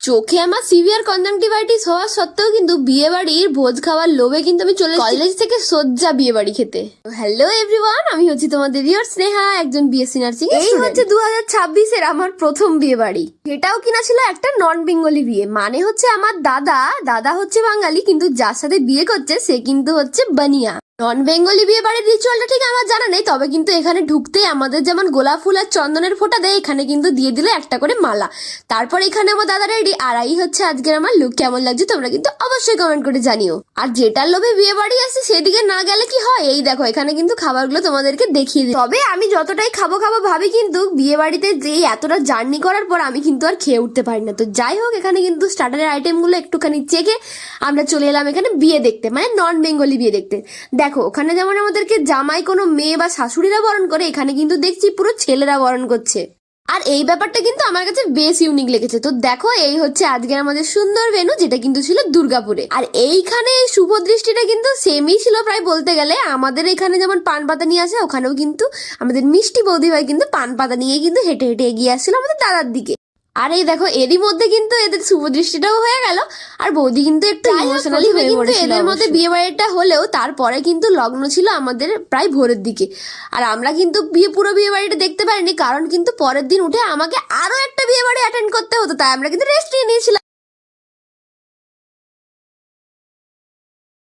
চোখে আমার severe conjunctivitis হওয়া সত্ত্বেও কিন্তু বিয়ে বাড়ির ভোজ খাওয়ার লোভে কিন্তু আমি চলে কলেজ থেকে সজ্জা বিয়ে বাড়ি খেতে। হ্যালো এভরিওয়ান, আমি হচ্ছি তোমাদের ডিয়ার স্নেহা, একজন বিএসসি নার্সিং। এই হচ্ছে 2026-এর আমার প্রথম বিয়ে বাড়ি। এটাও কিনা ছিল একটা নন বেঙ্গলি বিয়ে, মানে হচ্ছে আমার দাদা হচ্ছে বাঙালি, কিন্তু যার সাথে বিয়ে করছে সে কিন্তু হচ্ছে বানিয়া। নন বেঙ্গলি বিয়ে বাড়ির রিচুয়ালটা ঠিক আমার জানা নেই, তবে কিন্তু এখানে ঢুকতেই আমাদের যেমন গোলাপ ফুল আর চন্দনের ফোঁটা দেয়, এখানে কিন্তু দিয়ে দিল একটা করে মালা। তারপর এখানে আমার দাদা রেডি, আর এই হচ্ছে আজকের আমার লুক। কেমন লাগছে তোমরা কিন্তু অবশ্যই কমেন্ট করে জানিও। আর যেটার লোভে বিয়ে বাড়ি আসছে সেদিকে না গেলে কি হয়, এই দেখো এখানে কিন্তু খাবারগুলো তোমাদেরকে দেখিয়ে দিই। তবে আমি যতটাই খাবো ভাবি, কিন্তু বিয়ে বাড়িতে যে এতটা জার্নি করার পর আমি কিন্তু আর খেয়ে উঠতে পারি না। তো যাই হোক, এখানে কিন্তু স্টার্টারের আইটেমগুলো একটুখানি চেখে আমরা চলে এলাম এখানে বিয়ে দেখতে, মানে নন বেঙ্গলি বিয়ে দেখতে। দেখো ওখানে যেমন আমাদেরকে জামাই কোনো মেয়ে বা শাশুড়িরা বরণ করে, এখানে কিন্তু দেখছি পুরো ছেলেরা বরণ করছে। আর এই ব্যাপারটা কিন্তু আমার কাছে বেশ ইউনিক লেগেছে। তো দেখো এই হচ্ছে আজকের আমাদের সুন্দর ভেন্যু, যেটা কিন্তু ছিল দুর্গাপুরে। আর এইখানে শুভ দৃষ্টিটা কিন্তু সেমই ছিল প্রায় বলতে গেলে। আমাদের এখানে যেমন পান পাতা নিয়ে আসে, ওখানেও কিন্তু আমাদের মিষ্টি বৌদি ভাই কিন্তু পান পাতা নিয়ে কিন্তু হেঁটে হেঁটে এগিয়ে আসছিল আমাদের দাদার দিকে। আর এই দেখো এরই মধ্যে কিন্তু এদের শুভ দৃষ্টিটাও হয়ে গেল, আর বৌদি কিন্তু একটু ইমোশনালি হয়ে পড়েছিল। এদের মধ্যে বিয়ে বাড়িটা হলেও তারপরে কিন্তু লগ্ন ছিল আমাদের প্রায় ভোরের দিকে। আর আমরা কিন্তু পুরো বিয়ে বাড়িটা দেখতে পারিনি, কারণ কিন্তু পরের দিন উঠে আমাকে আরো একটা বিয়ে বাড়ি অ্যাটেন্ড করতে হতো, তাই আমরা কিন্তু রেস্ট নিয়ে নিয়েছিলাম।